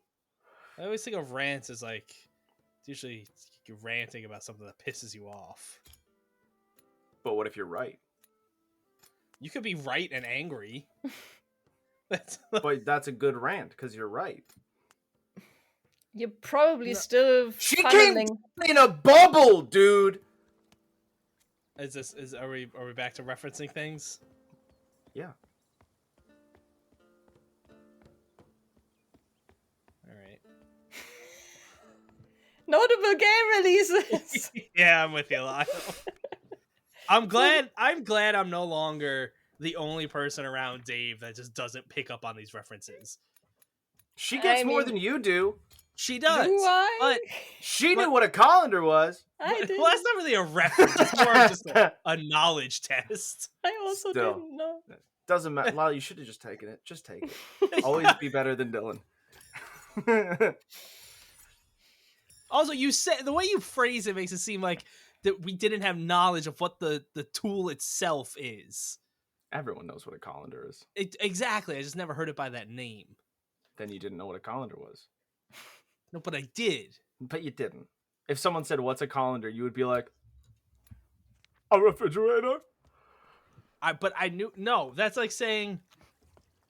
I always think of rants as like, usually you're ranting about something that pisses you off. But what if you're right? You could be right and angry. But that's a good rant because you're right. You're probably No. still She funneling. came in a bubble, dude. Are we back to referencing things? Yeah. All right. Notable game releases. Yeah, I'm with you, Lyle. I'm glad I'm no longer the only person around Dave that just doesn't pick up on these references. She gets more mean, than you do. She does. Do I? But She knew what a colander was. I didn't. well, that's not really a reference. It's more of just a knowledge test. I also Still. didn't know. Doesn't matter. Lyle, you should have just taken it. Just take it. Always be better than Dylan. Also, you said the way you phrase it makes it seem like that we didn't have knowledge of what the tool itself is. Everyone knows what a colander is. Exactly. I just never heard it by that name. Then you didn't know what a colander was. No, but I did. But you didn't. If someone said, "What's a colander?" you would be like, "A refrigerator." But I knew. No, that's like saying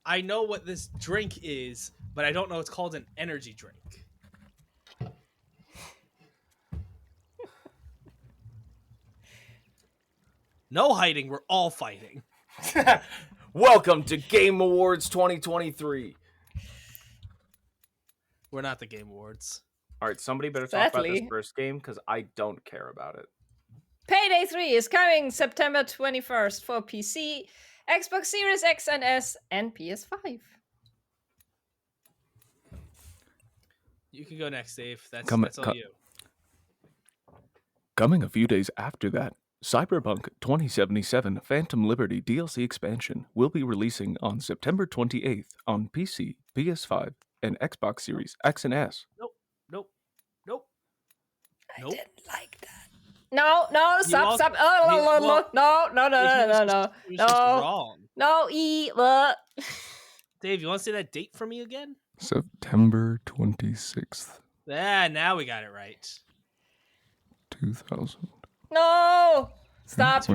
I know what this drink is, but I don't know it's called an energy drink. No hiding. We're all fighting. Welcome to Game Awards 2023. We're not the Game Awards. All right, somebody better talk about this Exactly. first game because I don't care about it. Payday 3 is coming September 21st for PC, Xbox Series X and S, and PS5. You can go next, Dave. That's all you. Coming a few days after that, Cyberpunk 2077 Phantom Liberty DLC expansion will be releasing on September 28th on PC, PS5, and Xbox Series X and S. Nope. I didn't like that. No, stop. also- No. He was just wrong. No, Dave, you want to say that date for me again? September 26th, Yeah, now we got it right. 2000. No! Stop!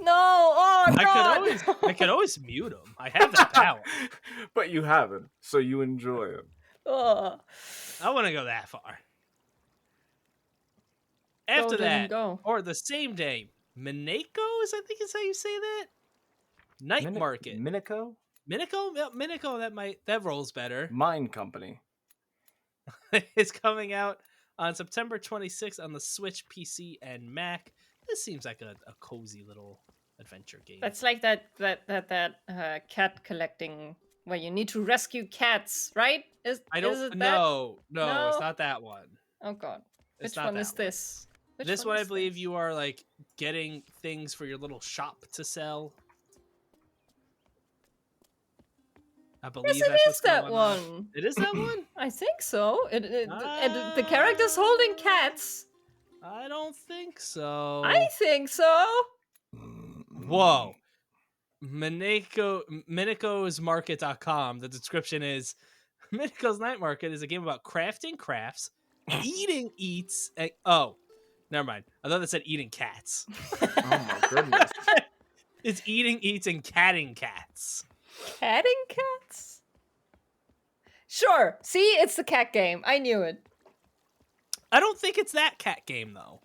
No! Oh God! I could always mute him. I have that power. But you haven't, so you enjoy it. Oh. I want to go that far. After that, Go. or the same day, Mineko's, I think is how you say that. Night Market. Minico? Minico? Yeah, Minico, that rolls better. Mine Company. It's coming out on September 26th on the Switch, PC, and Mac. This seems like a cozy little adventure game. That's like that cat collecting where you need to rescue cats, right? No, it's not that one. Oh God. It's Which not one that is this? This one, I believe you are like getting things for your little shop to sell. I believe Yes, it that's is what's that going on. one. It is that one? I think so. The character's holding cats. I don't think so. I think so. Whoa. Minekosmarket.com. The description is Mineko's Night Market is a game about crafting crafts, eating eats. Oh, never mind. I thought it said eating cats. Oh my goodness. It's eating eats and catting cats. Catting cats? Sure. See, it's the cat game. I knew it. I don't think it's that cat game, though.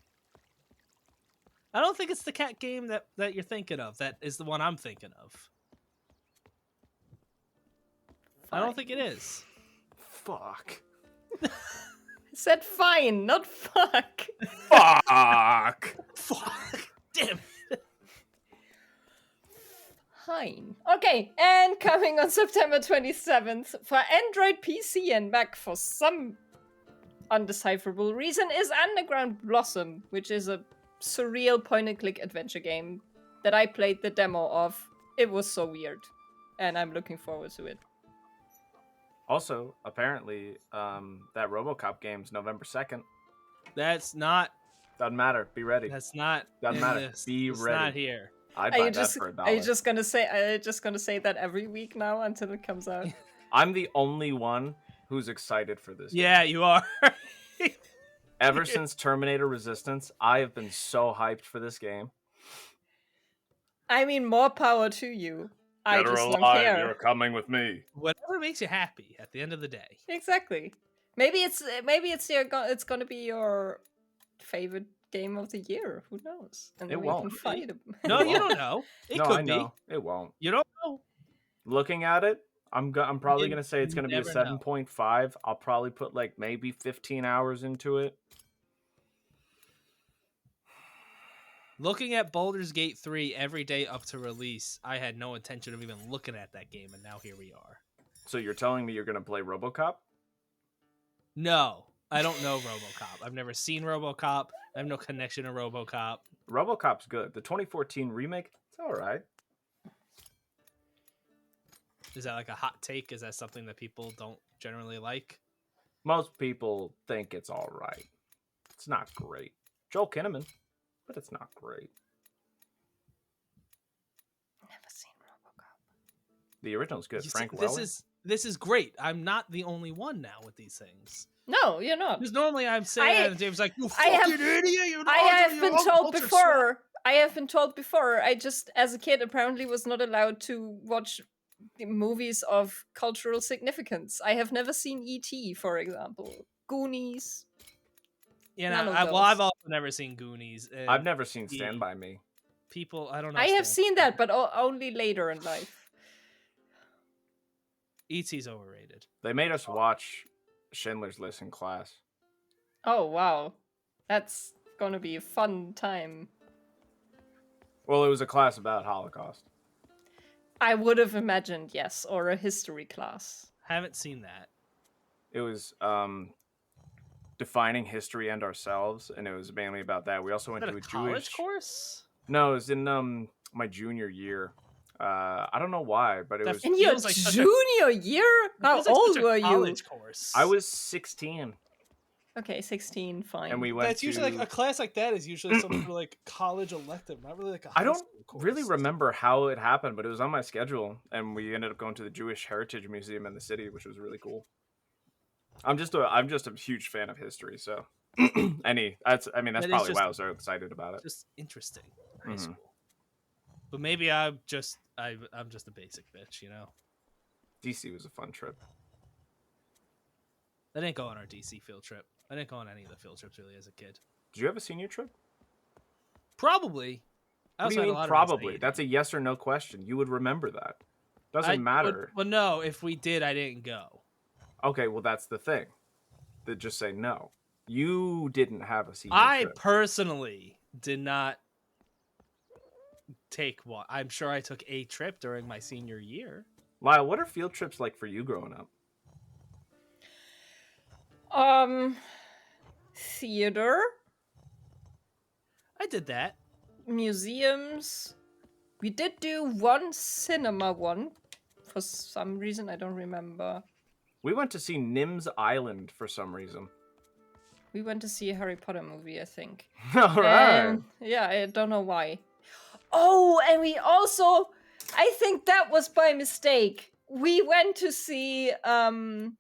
I don't think it's the cat game that you're thinking of. That is the one I'm thinking of. Fine. I don't think it is. Fuck. I said fine, not fuck. Fuck. Fuck. Damn. Fine. Okay, and coming on September 27th for Android, PC, and Mac for some undecipherable reason is Underground Blossom, which is a surreal point-and-click adventure game that I played the demo of. It was so weird, and I'm looking forward to it. Also, apparently, that RoboCop game's November 2nd. That's not Doesn't matter. Be ready. That's not. Doesn't matter. Be it's ready. not here. I'd buy that for $1. Are you just gonna say that every week now until it comes out? I'm the only one who's excited for this. Yeah, you are. Ever since Terminator Resistance, I have been so hyped for this game. I mean, more power to you. I just don't care. You're coming with me. Whatever makes you happy at the end of the day. Exactly. Maybe it's gonna be your favorite game of the year. Who knows? And It then won't. We can fight him. No, you don't know. It could I be. know. It won't. You don't know. Looking at it, I'm probably gonna say it's gonna be a never know. 7.5. I'll probably put like maybe 15 hours into it. Looking at Baldur's Gate 3 every day up to release, I had no intention of even looking at that game, and now here we are. So you're telling me you're gonna play RoboCop? No, I don't know RoboCop. I've never seen RoboCop. I have no connection to RoboCop. RoboCop's good. The 2014 remake, it's all right. Is that like a hot take? Is that something that people don't generally like? Most people think it's all right. It's not great. Joel Kinnaman, but it's not great. Never seen RoboCop. The original's good. You Frank see, Welker. this is great. I'm not the only one now with these things. No, you're not. Because normally I'm saying, and James like, you I fucking have- idiot. You're I not have doing been your own told culture before. I have been told before. I just, as a kid, apparently was not allowed to watch movies of cultural significance. I have never seen E.T., for example. Goonies. You None know, of well, I've those. also never seen Goonies. And I've never seen Stand By Me. people. I don't know. I have Stan- seen that, but only later in life. E.T.'s overrated. They made us watch Schindler's List in class. Oh, wow. That's gonna be a fun time. Well, it was a class about Holocaust. I would have imagined, yes, or a history class. Haven't seen that. It was defining history and ourselves, and it was mainly about that. We also Is went that to a a college Jewish course? No, it was in my junior year. I don't know why, but it That was. In your feels like such a- junior year? How Feels like old such a were you? college course. I was 16, Okay, 16, fine. and we went. That's usually to... like a class like that is usually some sort of like college elective, not really like a high I don't school course. really remember how it happened, but it was on my schedule, and we ended up going to the Jewish Heritage Museum in the city, which was really cool. I'm just a huge fan of history, so that's That is probably just- why I was so excited about it. Just interesting. High Mhm. school. But maybe I'm just a basic bitch, you know. DC was a fun trip. I didn't go on our DC field trip. I didn't go on any of the field trips really as a kid. Did you have a senior trip? Probably. I What do also you had a mean lot of probably? anxiety. That's a yes or no question. You would remember that. Doesn't matter. Well, no. If we did, I didn't go. Okay, well that's the thing. That just say no. You didn't have a senior I trip. personally did not take one. I'm sure I took a trip during my senior year. Lyle, what are field trips like for you growing up? Theater, I did that. museums. We did do one cinema one. For some reason, I don't remember. We went to see Nim's Island for some reason. We went to see a Harry Potter movie, I think. All right. Yeah, I don't know why. Oh, and we also, I think that was by mistake. We went to see one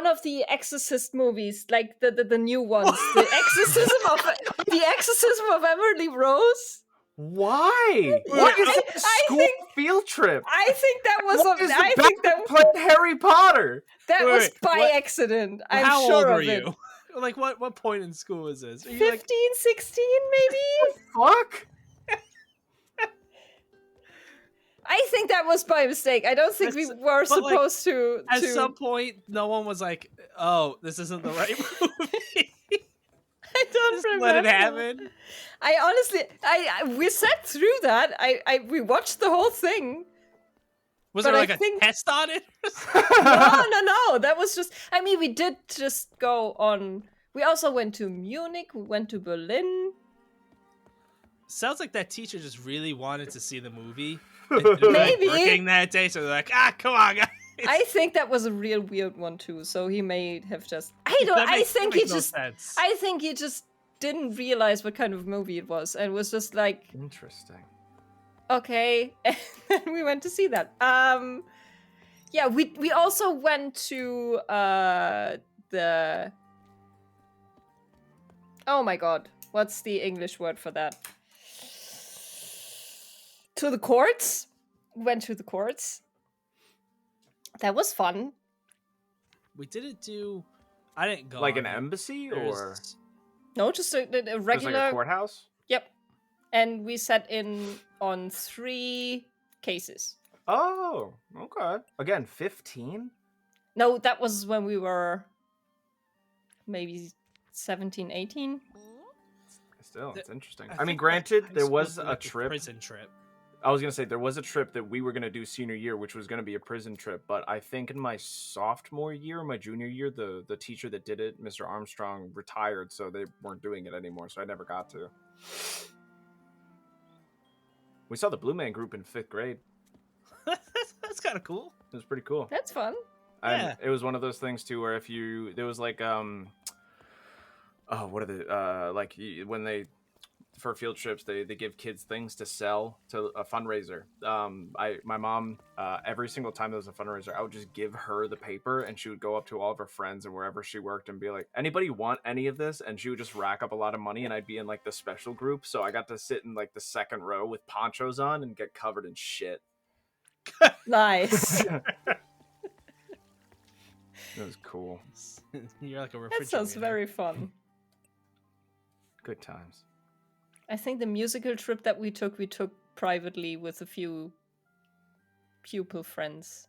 of the Exorcist movies, like the new ones, the Exorcism of Emily Rose. Why? What is a school field trip? I think that was What is the I think that played Harry Potter? that Wait, was wait, by what- accident. I'm How sure old of were it. you? Like what point in school is this? Are you 15, like 16 maybe? Fuck. I think that was by mistake. I don't think we That's- were but, like, supposed to. at some point no one was like, "Oh, this isn't the right movie." I don't Just remember. let it happen. I honestly, we sat through that. We watched the whole thing. Was But there I like a think- test on it? No. That was just. I mean, we did just go on. We also went to Munich. We went to Berlin. Sounds like that teacher just really wanted to see the movie. And they were, like, Maybe. working that day, so they're like, come on, guys. I think that was a real weird one too. So he may have just. I don't. That I makes think he no just. sense. I think he just didn't realize what kind of movie it was, and was just like, Interesting. okay. And then we went to see that. Yeah, we also went to the, oh my god, what's the English word for that? To the courts. Went to the courts. That was fun. We didn't do. I didn't go. Like on an it. embassy or No, just a regular. just like a courthouse? Yep. And we sat in on 3 cases. Oh, okay. Again, 15? No, that was when we were maybe 17, 18. Still, it's interesting. I I mean, think granted, high there school was did, a like, trip. prison trip. I was going to say, there was a trip that we were going to do senior year, which was going to be a prison trip. But I think in my sophomore year, my junior year, the teacher that did it, Mr. Armstrong, retired. So they weren't doing it anymore. So I never got to. We saw the Blue Man Group in 5th grade. That's kind of cool. It was pretty cool. That's fun. And Yeah. it was one of those things too, where if you, there was like, oh, what are the, like when they, for field trips, they give kids things to sell to a fundraiser. My mom, every single time there was a fundraiser, I would just give her the paper, and she would go up to all of her friends and wherever she worked and be like, anybody want any of this? And she would just rack up a lot of money, and I'd be in like the special group. So I got to sit in like the second row with ponchos on and get covered in shit. Nice. It was cool. You're like a That refrigerator. sounds very fun. Good times. I think the musical trip that we took privately with a few pupil friends.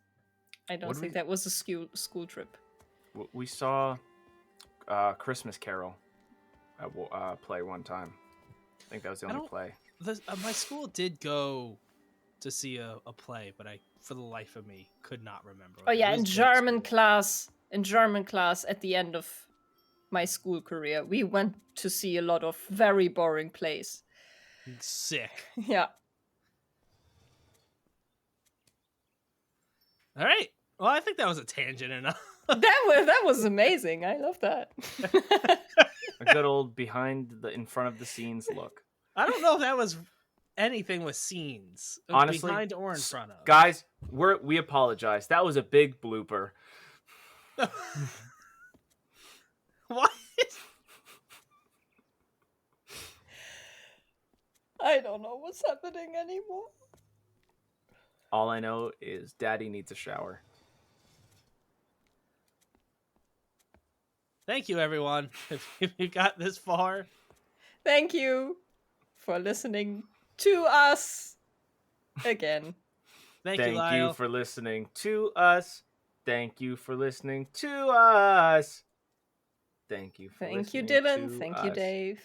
I don't think that was a school trip. We saw Christmas Carol at play one time. I think that was the only play. My school did go to see a play, but I, for the life of me, could not remember. Oh yeah, in German class at the end of my school career, we went to see a lot of very boring plays. Sick. Yeah. All right. Well, I think that was a tangent enough. That was amazing. I love that. A good old in front of the scenes look. I don't know if that was anything with scenes. Honestly, behind or in front of. Guys, we apologize. That was a big blooper. What? I don't know what's happening anymore. All I know is Daddy needs a shower. Thank you, everyone. If you got this far. Thank you for listening to us again. Thank you, Lyle. you for listening to us. Thank you for listening to us. Thank you for listening Dylan. to Thank us. you, Dave.